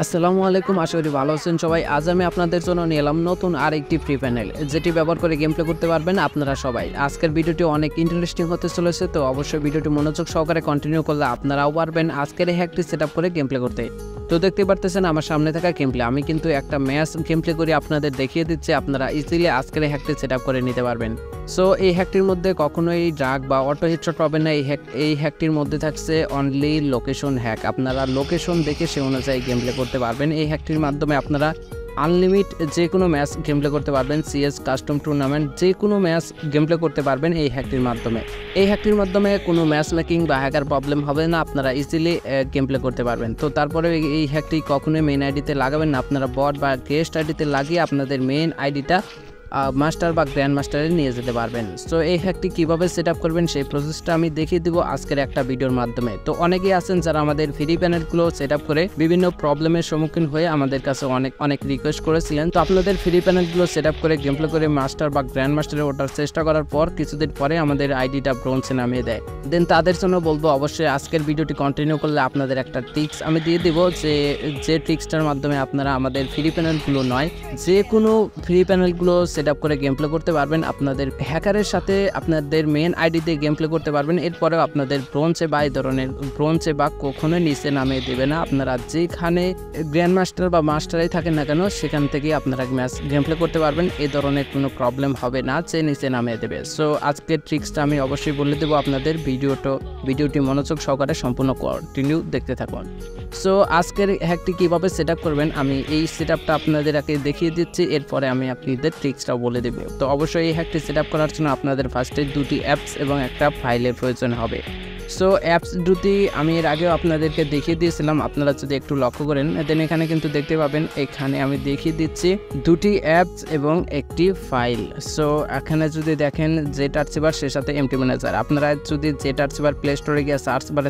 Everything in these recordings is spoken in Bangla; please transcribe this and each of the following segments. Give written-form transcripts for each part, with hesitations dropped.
আসসালামু আলাইকুম, আশা করি ভালো আছেন সবাই। আজ আমি আপনাদের জন্য নিয়ে এলাম নতুন আরেকটি ফ্রি প্যানেল, যেটি ব্যবহার করে গেম প্লে করতে পারবেন আপনারা সবাই। আজকের ভিডিওটি অনেক ইন্টারেস্টিং হতে চলেছে, তো অবশ্যই ভিডিওটি মনোযোগ সহকারে কন্টিনিউ করলে আপনারাও পারবেন আজকের এই হ্যাকটি সেট আপ করে গেম প্লে করতে। তো দেখতে পারতেছেন আমার সামনে থাকা গেম প্লে, আমি কিন্তু একটা ম্যাচ গেম প্লে করে আপনাদের দেখিয়ে দিচ্ছি। আপনারা ইজিলি আজকের এই হ্যাকটি সেট আপ করে নিতে পারবেন। সো এই হ্যাকটির মধ্যে কখনোই ড্রাগ বা অটো হেডশট পাবেন না। এই হ্যাকটির মধ্যে থাকছে অনলি লোকেশন হ্যাক। আপনারা লোকেশন দেখে সে অনুযায়ী গেম প্লে করতে পারবেন। এই হ্যাকটির মাধ্যমে আপনারা আনলিমিট যে কোনো ম্যাচ গেম প্লে করতে পারবেন। সিএস কাস্টম টুর্নামেন্ট যে কোনো ম্যাচ গেম প্লে করতে পারবেন এই হ্যাকটির মাধ্যমে। এই হ্যাকটির মাধ্যমে কোনো ম্যাচ মেকিং বা হ্যাকার প্রবলেম হবে না, আপনারা ইজিলি গেম প্লে করতে পারবেন। তো তারপরে এই হ্যাকটি কখনোই মেইন আইডিতে লাগাবেন না, আপনারা বট বা গেস্ট আইডিতে লাগিয়ে আপনাদের মেইন আইডিটা মাস্টার বা গ্র্যান্ড মাস্টারে নিয়ে যেতে পারবেন। সো এই হ্যাকটি কীভাবে সেট আপ করবেন সেই প্রসেসটা আমি দেখিয়ে দিব আজকের একটা ভিডিওর মাধ্যমে। তো অনেকেই আছেন যারা আমাদের ফ্রি প্যানেলগুলো সেট আপ করে বিভিন্ন প্রবলেমের সম্মুখীন হয়ে আমাদের কাছে অনেক রিকোয়েস্ট করেছিলেন। তো আপনাদের ফ্রি প্যানেলগুলো সেট আপ করে গেম প্লে করে মাস্টার বা গ্র্যান্ড মাস্টারে ওঠার চেষ্টা করার পর কিছুদিন পরে আমাদের আইডিটা ব্রোঞ্জে নামিয়ে দেয়। দেন তাদের জন্য বলবো অবশ্যই আজকের ভিডিওটি কন্টিনিউ করলে আপনাদের একটা ট্রিক্স আমি দিয়ে দিব, যে ট্রিক্সটার মাধ্যমে আপনারা আমাদের ফ্রি প্যানেলগুলো নয় যে কোনো ফ্রি প্যানেলগুলো সেট আপ করে গেম প্লে করতে পারবেন। আপনাদের হ্যাকারের সাথে আপনাদের মেইন আইডিতে গেম প্লে করতে পারবেন। এরপরেও আপনাদের ব্রোঞ্জে বা এই ধরনের ব্রোঞ্জে বা কখনোই নিচে নামিয়ে দেবে না। আপনারা যেখানে গ্র্যান্ড মাস্টার বা মাস্টারেই থাকেন না কেন সেখান থেকেই আপনারা ম্যাচ গেম প্লে করতে পারবেন। এই ধরনের কোনো প্রবলেম হবে না যে নিচে নামিয়ে দেবে। সো আজকের ট্রিক্সটা আমি অবশ্যই বলে দেবো আপনাদের। ভিডিওটি মনোযোগ সহকারে সম্পূর্ণ কন্টিনিউ দেখতে থাকুন। সো আজকের হ্যাকটি কীভাবে সেট আপ করবেন আমি এই সেট আপটা আপনাদের আগে দেখিয়ে দিচ্ছি, এরপরে আমি আপনাদের ট্রিক্সটাও বলে দেব। তো অবশ্যই এই হ্যাকটি সেট আপ করার জন্য আপনাদের ফার্স্টে দুটি অ্যাপস এবং একটা ফাইলের প্রয়োজন হবে। সো অ্যাপস দুটি আমি এর আগেও আপনাদেরকে দেখিয়ে দিয়েছিলাম, আপনারা যদি একটু লক্ষ্য করেন দেন এখানে কিন্তু দেখতে পাবেন এখানে আমি দেখিয়ে দিচ্ছি দুটি অ্যাপস এবং একটি ফাইল। সো এখানে যদি দেখেন জেট আর্চিভার সে সাথে এমটি ম্যানেজার, আপনারা যদি জেট আর্চিভার প্লে স্টোরে গিয়ে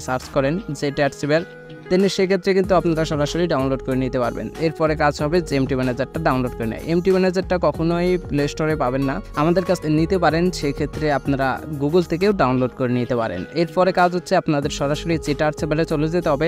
সার্চ করেন জেট আর্চিভার দেন সেক্ষেত্রে কিন্তু আপনারা সরাসরি ডাউনলোড করে নিতে পারবেন। এরপরে কাজ হবে যে এমটি ম্যানেজারটা ডাউনলোড করে নেয়। এমটি ম্যানেজারটা কখনোই প্লে স্টোরে পাবেন না, আমাদের কাছে নিতে পারেন, সেক্ষেত্রে আপনারা গুগল থেকেও ডাউনলোড করে নিতে পারেন। এরপরে কাজ হচ্ছে আপনাদের সরাসরি জেট আর্চিভারে চলে যেতে হবে।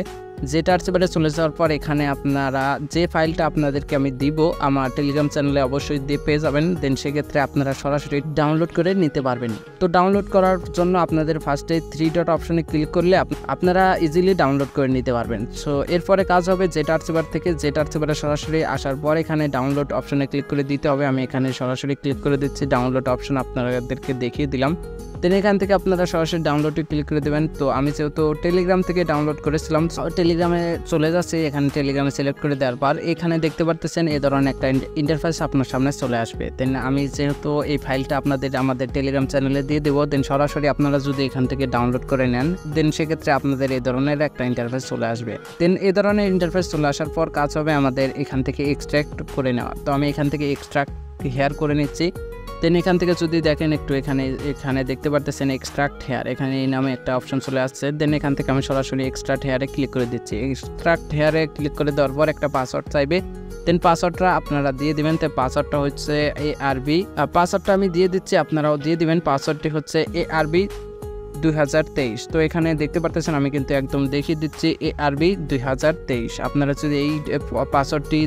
জেট আর্চিভারে চলে যাওয়ার পর এখানে আপনারা যে ফাইলটা আপনাদেরকে আমি দিব আমার টেলিগ্রাম চ্যানেলে অবশ্যই পেয়ে যাবেন। দেন সেক্ষেত্রে আপনারা সরাসরি ডাউনলোড করে নিতে পারবেন। তো ডাউনলোড করার জন্য আপনাদের ফার্স্টে 3 ডট অপশনে ক্লিক করলে আপনারা ইজিলি ডাউনলোড করে নিতে পারবেন। সো এরপরে কাজ হবে জেট আর্চিভার থেকে জেট আর্চিভারে সরাসরি আসার পর এখানে ডাউনলোড অপশনে ক্লিক করে দিতে হবে। আমি এখানে সরাসরি ক্লিক করে দিচ্ছি, ডাউনলোড অপশন আপনাদেরকে দেখিয়ে দিলাম। দেন এখান থেকে আপনারা সরাসরি ডাউনলোডে ক্লিক করে দেবেন। তো আমি যেহেতু টেলিগ্রাম থেকে ডাউনলোড করেছিলাম টেলিগ্রামে চলে যাচ্ছে, এখানে টেলিগ্রামে সিলেক্ট করে দেওয়ার পর এখানে দেখতে পারতেছেন এই ধরনের একটা ইন্টারফেস আপনার সামনে চলে আসবে। দেন আমি যেহেতু এই ফাইলটা আমাদের টেলিগ্রাম চ্যানেলে দিয়ে দেবো, দেন সরাসরি আপনারা যদি এখান থেকে ডাউনলোড করে নেন দেন সেক্ষেত্রে আপনাদের এই ধরনের একটা ইন্টারফেস চলে আসবে। দেন এই ধরনের ইন্টারফেস চলে আসার পর কাজ হবে আমাদের এখান থেকে এক্সট্রাক্ট করে নেওয়া। তো আমি এখান থেকে এক্সট্রাক্ট হেয়ার করে নিচ্ছি। দেন এখান থেকে যদি দেখেন একটু এখানে দেখতে পারতেছেন এক্সট্রাক্ট হেয়ার, এখানে এই নামে একটা অপশন চলে আসছে। দেন এখান থেকে আমি সরাসরি এক্সট্রাক্ট হেয়ারে ক্লিক করে দিচ্ছি। এক্সট্রাক্ট হেয়ারে ক্লিক করে দেওয়ার পর একটা পাসওয়ার্ড চাইবে। দেন পাসওয়ার্ডটা আপনারা দিয়ে দিবেন। তো পাসওয়ার্ডটা হচ্ছে ARB, পাসওয়ার্ডটা আমি দিয়ে দিচ্ছি, আপনারাও দিয়ে দিবেন। পাসওয়ার্ডটি হচ্ছে ARB 2023। তো এখানে দেখতে পারতেছেন আমি কিন্তু একদম দেখিয়ে দিচ্ছি ARB 2023। আপনারা যদি এই পাসওয়ার্ডটি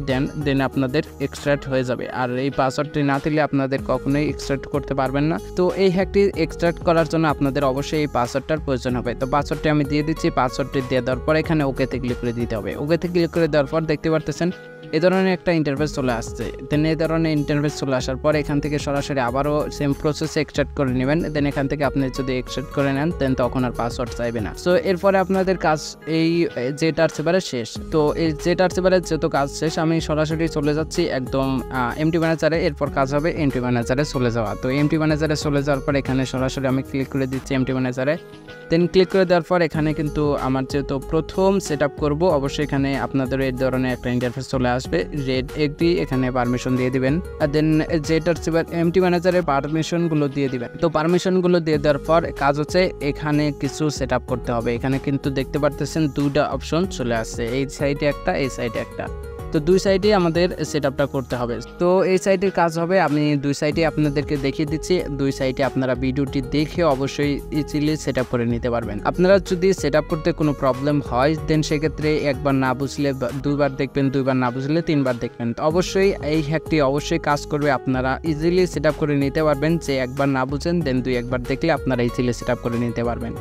দেন আপনাদের এক্সট্রাক্ট হয়ে যাবে, আর এই পাসওয়ার্ডটি না দিলে আপনাদের কখনোই এক্সট্রাক্ট করতে পারবেন না। তো এই হ্যাকটি এক্সট্রাক্ট করার জন্য আপনাদের অবশ্যই এই পাসওয়ার্ডটার প্রয়োজন হবে। তো পাসওয়ার্ডটি আমি দিয়ে দিচ্ছি। পাসওয়ার্ডটি দিয়ে দেওয়ার পর এখানে ওকেতে ক্লিক করে দিতে হবে। ওকেতে ক্লিক করে দেওয়ার পর দেখতে পারতেছেন এই ধরনের একটা ইন্টারফেস চলে আসছে। দেন এই ধরনের ইন্টারফেস চলে আসার পর এখান থেকে সরাসরি আবারও সেম প্রসেসে এক্সট্রাক্ট করে নেবেন। দেন এখান থেকে আপনি যদি এক্সট্রাক্ট করে নেন দেন তখন আর পাসওয়ার্ড চাইবে না। সো এরপরে আপনাদের কাজ এই জেট আর্চিভারে শেষ। তো এই জেট আর্চিভারে যেহেতু কাজ শেষ আমি সরাসরি চলে যাচ্ছি একদম এমটি ম্যানেজারে। এরপর কাজ হবে এমটি ম্যানেজারে চলে যাওয়া। তো এমটি ম্যানেজারে চলে যাওয়ার পর এখানে সরাসরি আমি ক্লিক করে দিচ্ছি এমটি ম্যানেজারে। দেন ক্লিক করে দেওয়ার পর এখানে কিন্তু আমার যেহেতু প্রথম সেট আপ করবো অবশ্যই এখানে আপনাদের এই ধরনের একটা ইন্টারফেস চলে আসবে। রেড এগ্রি, এখানে পারমিশন দিয়ে দিবেন। আর দেন জেট আর্চিভার এমটি ম্যানেজারের পারমিশনগুলো দিয়ে দিবেন। তো পারমিশনগুলো দিয়ে দেওয়ার পর কাজ হচ্ছে এখানে কিছু সেট আপ করতে হবে। এখানে কিন্তু দেখতে পারতেছেন দুইটা অপশন চলে আসছে, এই সাইডে একটা এই সাইডে একটা। তো দুই সাইডে আমাদের সেটআপটা করতে হবে। তো এই সাইডের কাজ হবে, আমি দুই সাইডে আপনাদেরকে দেখিয়ে দিচ্ছি। দুই সাইডে আপনারা ভিডিওটি দেখে অবশ্যই ইজিলি সেটআপ করে নিতে পারবেন। আপনারা যদি সেটআপ করতে কোনো প্রবলেম হয় দেন সেক্ষেত্রে একবার না বুঝলে দুইবার দেখবেন, দুইবার না বুঝলে তিনবার দেখবেন। তো অবশ্যই এই হ্যাকটি অবশ্যই কাজ করবে, আপনারা ইজিলি সেটআপ করে নিতে পারবেন। যে একবার না বুঝেন দেন দুই একবার দেখলে আপনারা ইজিলি সেটআপ করে নিতে পারবেন।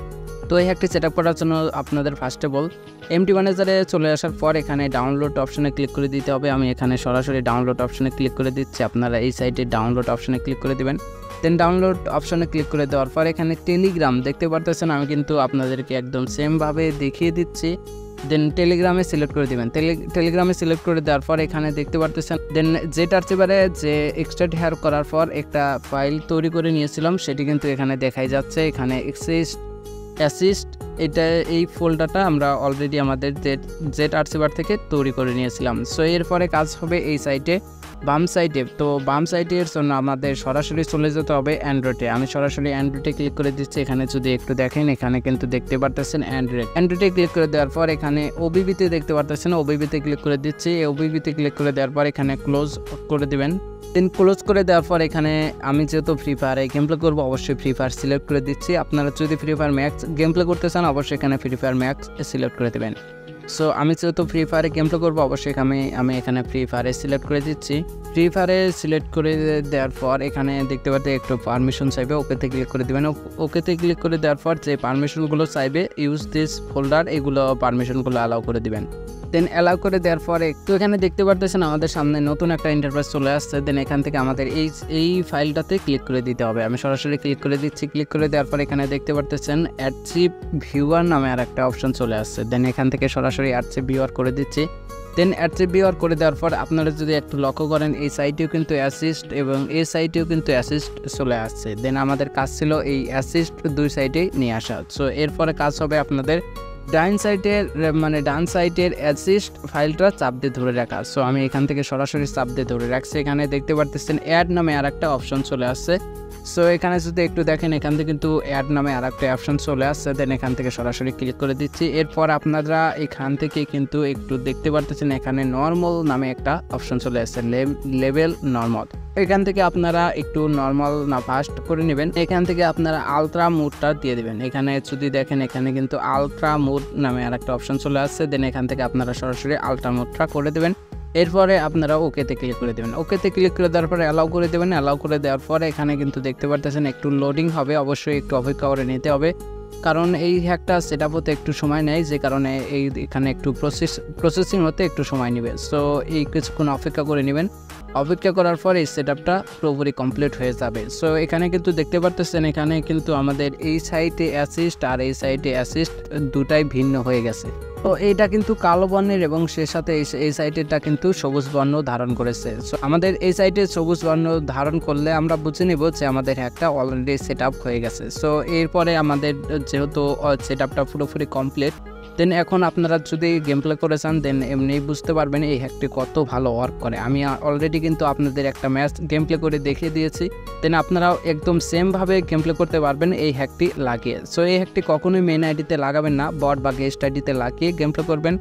তো এই হ্যাকটি সেটআপ করার জন্য আপনাদের ফার্স্ট অফ অল এমটি ম্যানেজারে চলে আসার পর এখানে ডাউনলোড অপশনে ক্লিক করে দিতে হবে। আমি এখানে সরাসরি ডাউনলোড অপশনে ক্লিক করে দিচ্ছি, আপনারা এই সাইটে ডাউনলোড অপশনে ক্লিক করে দিবেন। দেন ডাউনলোড অপশনে ক্লিক করে দেওয়ার পর এখানে টেলিগ্রাম দেখতে পারতেছেন, আমি কিন্তু আপনাদেরকে একদম সেমভাবে দেখিয়ে দিচ্ছি। দেন টেলিগ্রামে সিলেক্ট করে দিবেন। টেলিগ্রামে সিলেক্ট করে দেওয়ার পর এখানে দেখতে পারতেছেন দেন জেট আর্চিভারে যে এক্সট্রাক্ট হেয়ার করার পর একটা ফাইল তৈরি করে নিয়েছিলাম সেটি কিন্তু এখানে দেখাই যাচ্ছে। এখানে অ্যাসিস্ট এটা এই ফোল্ডারটা আমরা অলরেডি আমাদের জেট আর্চিভার থেকে তৈরি করে নিয়েছিলাম। সো এরপরে কাজ হবে এই সাইটে বাম সাইডে। তো বাম সাইডের জন্য আমাদের সরাসরি চলে যেতে হবে অ্যান্ড্রয়েডে। আমি সরাসরি অ্যান্ড্রয়েডে ক্লিক করে দিচ্ছি। এখানে যদি একটু দেখেন এখানে কিন্তু দেখতে পারতেছেন অ্যান্ড্রয়েডে ক্লিক করে দেওয়ার পর এখানে ওবিবিতে দেখতে পারতেছেন, ওবিবিতে ক্লিক করে দিচ্ছি। ওবিবিতে ক্লিক করে দেওয়ার পর এখানে ক্লোজ করে দিবেন। দেন ক্লোজ করে দেওয়ার পর এখানে আমি যেহেতু ফ্রি ফায়ারে গেম প্লে করবো অবশ্যই ফ্রি ফায়ার সিলেক্ট করে দিচ্ছি। আপনারা যদি free fire max game play করতে চান অবশ্যই এখানে ফ্রি ফায়ার ম্যাক্স সিলেক্ট করে দেবেন। সো আমি যেহেতু ফ্রি ফায়ারে গেম প্লে করবো অবশ্যই আমি এখানে ফ্রি ফায়ারে সিলেক্ট করে দিচ্ছি। ফ্রি ফায়ারে সিলেক্ট করে দেওয়ার পর এখানে দেখতে পাচ্ছি একটু পারমিশন চাইবে, ওকেতে ক্লিক করে দেবেন। ওকেতে ক্লিক করে দেওয়ার পর যে পারমিশনগুলো চাইবে ইউজ দিস ফোল্ডার এগুলো পারমিশনগুলো অ্যালাউ করে দিবেন। দেন অ্যালাউ করে দেওয়ার পরে তো এখানে দেখতে পারতেছেন আমাদের সামনে নতুন একটা ইন্টারফেস চলে আসছে। দেন এখান থেকে আমাদের এই ফাইলটাতে ক্লিক করে দিতে হবে। আমি সরাসরি ক্লিক করে দিচ্ছি। ক্লিক করে দেওয়ার পর এখানে দেখতে পারতেছেন অ্যাচিভ ভিউয়ার নামে আর একটা অপশন চলে আসছে। দেন এখান থেকে সরাসরি অ্যাচিভ ভিউয়ার করে দিচ্ছি। দেন অ্যাচিভ ভিউয়ার করে দেওয়ার পর আপনারা যদি একটু লক্ষ্য করেন এই সাইটেও কিন্তু অ্যাসিস্ট এবং এই সাইটেও কিন্তু অ্যাসিস্ট চলে আসছে। দেন আমাদের কাজ ছিল এই অ্যাসিস্ট দুই সাইডেই নিয়ে আসা। সো এরপরে কাজ হবে আপনাদের ডান সাইটের অ্যাসিস্ট ফাইলটা চাপ দিয়ে ধরে রাখা। সো আমি এখান থেকে সরাসরি চাপ দিয়ে ধরে রাখছি। এখানে দেখতে পারতেছেন অ্যাড নামে আর একটা অপশন চলে আসছে। সো এখানে যদি একটু দেখেন এখান থেকে কিন্তু অ্যাড নামে আর একটা অপশন চলে আসছে। দেন এখান থেকে সরাসরি ক্লিক করে দিচ্ছি। এরপর আপনারা এখান থেকে কিন্তু একটু দেখতে পারতেছেন এখানে নর্মাল নামে একটা অপশন চলে আসছে, লেভেল নর্মাল। এখান থেকে আপনারা একটু নর্মাল না ফাস্ট করে নেবেন। এখান থেকে আপনারা আলট্রা মোডটা দিয়ে দেবেন। এখানে যদি দেখেন এখানে কিন্তু আলট্রা মোড নামে আর একটা অপশন চলে আসছে। দেন এখান থেকে আপনারা সরাসরি আলট্রা মোডটা করে দেবেন। এরপরে আপনারা ওকেতে ক্লিক করে দেবেন। ওকেতে ক্লিক করে দেওয়ার পরে অ্যালাউ করে দেবেন। অ্যালাউ করে দেওয়ার পরে এখানে কিন্তু দেখতে পারতেছেন একটু লোডিং হবে, অবশ্যই একটু অপেক্ষা করে নিতে হবে কারণ এই হ্যাকটা সেটআপ হতে একটু সময় নেয়, যে কারণে এখানে একটু প্রসেসিং হতে একটু সময় নেবে। সো এই কিছুক্ষণ অপেক্ষা করে নেবেন। অপেক্ষা করার পর এই সেটআপটা পুরোপুরি কমপ্লিট হয়ে যাবে। সো এখানে কিন্তু দেখতে পারতেছেন এখানে কিন্তু আমাদের এই সাইটে অ্যাসিস্ট আর এই সাইটে অ্যাসিস্ট দুটাই ভিন্ন হয়ে গেছে। তো এইটা কিন্তু কালো বর্ণের এবং সে সাথে এই সাইটেরটা কিন্তু সবুজ বর্ণ ধারণ করেছে। সো আমাদের এই সাইটে সবুজ বর্ণ ধারণ করলে আমরা বুঝে নেব যে আমাদের হ্যাকটা অলরেডি সেটআপ হয়ে গেছে। সো এরপরে আমাদের যেহেতু সেটআপটা পুরোপুরি কমপ্লিট, দেন এখন আপনারা যদি গেম প্লে করে চান দেন এমনি বুঝতে পারবেন এই হ্যাকটি কত ভালো ওয়ার্ক করে। আমি অলরেডি কিন্তু আপনাদের একটা ম্যাচ গেম প্লে করে দেখিয়ে দিয়েছি। দেন আপনারাও একদম সেমভাবে গেম প্লে করতে পারবেন এই হ্যাকটি লাগিয়ে। সো এই হ্যাকটি কখনোই মেন আইডিতে লাগাবেন না, বট বা গেস্ট আইডিতে লাগিয়ে গেম প্লে করবেন,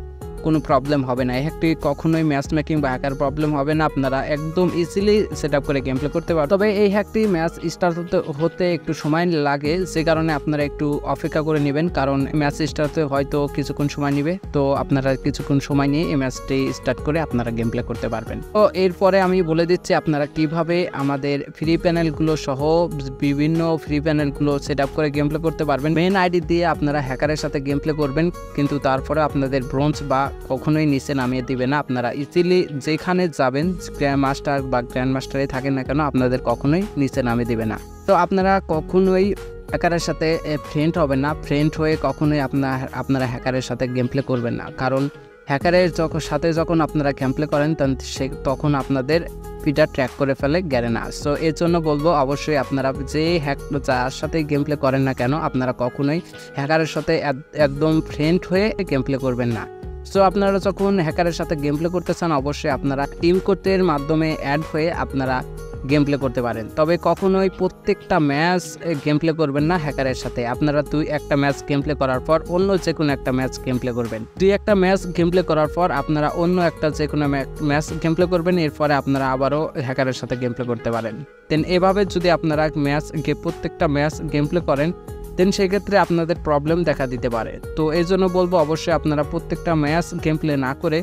কোনো প্রবলেম হবে না। এই হ্যাকটি কখনোই ম্যাচ মেকিং বা হ্যাকার প্রবলেম হবে না, আপনারা একদম ইজিলি সেটআপ করে গেম প্লে করতে পারবেন। তবে এই হ্যাকটি ম্যাচ স্টার্ট হতে একটু সময় লাগে, যে কারণে আপনারা একটু অপেক্ষা করে নেবেন, কারণ ম্যাচ স্টার্ট হতে হয়তো কিছুক্ষণ সময় নেবে। তো আপনারা কিছুক্ষণ সময় নিয়ে এই ম্যাচটি স্টার্ট করে আপনারা গেম প্লে করতে পারবেন। তো এরপরে আমি বলে দিচ্ছি আপনারা কিভাবে আমাদের ফ্রি প্যানেলগুলো সহ বিভিন্ন ফ্রি প্যানেলগুলো সেটআপ করে গেম প্লে করতে পারবেন। মেন আইডি দিয়ে আপনারা হ্যাকারের সাথে গেম প্লে করবেন, কিন্তু তারপরে আপনাদের ব্রোঞ্জ বা কখনোই নিচে নামিয়ে দিবে না। আপনারা ইজিলি যেখানে যাবেন গ্র্যান্ড মাস্টার বা গ্র্যান্ড মাস্টারে থাকেন না কেন আপনাদের কখনোই নিচে নামিয়ে দিবে না। তো আপনারা কখনোই হ্যাকারের সাথে ফ্রেন্ড হবেন না, ফ্রেন্ড হয়ে কখনোই আপনারা হ্যাকারের সাথে গেম প্লে করবেন না, কারণ হ্যাকারের সাথে যখন আপনারা গেম প্লে করেন তখন আপনাদের ফিডার ট্র্যাক করে ফেলে গ্যারেনা। সো এর জন্য বলবো অবশ্যই আপনারা যে যার সাথে গেম প্লে করেন না কেন আপনারা কখনোই হ্যাকারের সাথে একদম ফ্রেন্ড হয়ে গেম প্লে করবেন না। সো আপনারা যখন হ্যাকারের সাথে গেম প্লে করতে চান অবশ্যই আপনারা টিম কোডের মাধ্যমে অ্যাড হয়ে আপনারা গেম প্লে করতে পারেন। তবে কখনোই প্রত্যেকটা ম্যাচ গেম প্লে করবেন না হ্যাকারের সাথে। আপনারা একটা ম্যাচ গেম প্লে করার পর অন্য যে কোনো একটা ম্যাচ গেম প্লে করবেন। একটা ম্যাচ গেম প্লে করার পর আপনারা অন্য একটা যে কোনো ম্যাচ গেম প্লে করবেন, এরপরে আপনারা আবারও হ্যাকারের সাথে গেম প্লে করতে পারেন। দেন এভাবে যদি আপনারা প্রত্যেকটা ম্যাচ গেম প্লে করেন, দেন সেক্ষেত্রে আপনাদের প্রবলেম দেখা দিতে পারে। তো এই জন্য বলবো অবশ্যই আপনারা প্রত্যেকটা ম্যাচ গেম প্লে না করে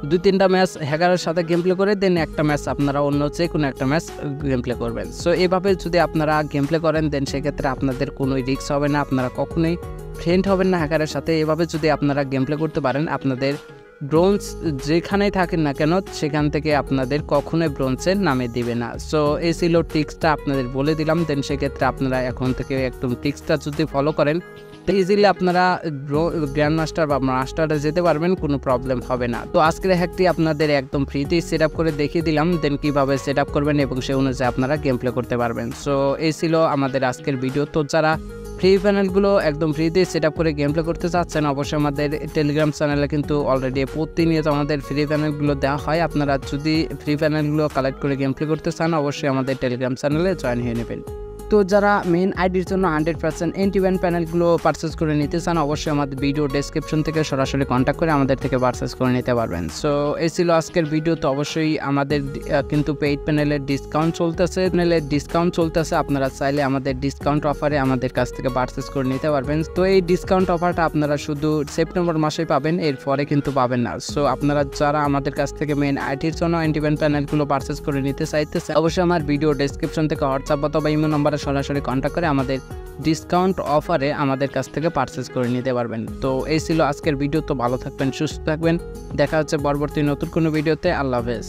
2-3টা ম্যাচ হ্যাকারের সাথে গেম প্লে করে দেন একটা ম্যাচ আপনারা অন্য যে কোনো একটা ম্যাচ গেম প্লে করবেন। সো এভাবে যদি আপনারা গেম প্লে করেন, দেন সেক্ষেত্রে আপনাদের কোনো রিস্ক হবে না, আপনারা কখনোই ফ্রেন্ড হবেন না হ্যাকারের সাথে। এভাবে যদি আপনারা গেম প্লে করতে পারেন, আপনাদের ব্রোঞ্জ যেখানেই থাকেন না কেন সেখান থেকে আপনাদের কখনোই ব্রোঞ্জে নামে দিবে না। সো এই ছিল ট্রিক্সটা, আপনাদের বলে দিলাম। দেন সেক্ষেত্রে আপনারা এখন থেকে একদম ট্রিক্সটা যদি ফলো করেন, তো ইজিলি আপনারা গ্র্যান্ড মাস্টার বা মাস্টারে যেতে পারবেন, কোনো প্রবলেম হবে না। তো আজকের হ্যাকটি আপনাদের একদম ফ্রিতেই সেট আপ করে দেখিয়ে দিলাম, দেন কীভাবে সেট আপ করবেন এবং সেই অনুযায়ী আপনারা গেম প্লে করতে পারবেন। সো এই ছিল আমাদের আজকের ভিডিও। তো যারা ফ্রি প্যানেলগুলো একদম ফ্রিতে সেট আপ করে গেম প্লে করতে চাচ্ছেন, অবশ্যই আমাদের টেলিগ্রাম চ্যানেলে কিন্তু অলরেডি প্রতিনিয়ত আমাদের ফ্রি প্যানেলগুলো দেওয়া হয়। আপনারা যদি ফ্রি প্যানেলগুলো কালেক্ট করে গেম প্লে করতে চান, অবশ্যই আমাদের টেলিগ্রাম চ্যানেলে জয়েন হয়ে নেবেন। তো যারা মেন আইডির জন্য 100% এন্টি-ব্যান প্যানেলগুলো পারচেস করে নিতে চান, অবশ্যই আমাদের ভিডিও ডেসক্রিপশন থেকে সরাসরি কন্ট্যাক্ট করে আমাদের থেকে পারচেস করে নিতে পারবেন। সো এই ছিল আজকের ভিডিও। তো অবশ্যই আমাদের কিন্তু পেইড প্যানেলের ডিসকাউন্ট চলতেছে। আপনারা চাইলে আমাদের ডিসকাউন্ট অফারে আমাদের কাছ থেকে পারচেস করে নিতে পারবেন। তো এই ডিসকাউন্ট অফারটা আপনারা শুধু সেপ্টেম্বর মাসেই পাবেন, এরপরে কিন্তু পাবেন না। সো আপনারা যারা আমাদের কাছ থেকে মেন আইডির জন্য এন্টি-ব্যান প্যানেলগুলো পারচেস করে নিতে চাইতেছে, অবশ্যই আমার ভিডিও ডেসক্রিপশন থেকে হোয়াটসঅ্যাপ অথবা ইমো নাম্বারে সরাসরি কন্ট্যাক্ট করে আমাদের ডিসকাউন্ট অফারে আমাদের কাছ থেকে পারচেস করে নিতে পারবেন। তো এই ছিল আজকের ভিডিও। তো ভালো থাকবেন, সুস্থ থাকবেন, দেখা হচ্ছে পরবর্তী নতুন কোনো ভিডিওতে। আল্লাহ হাফেজ।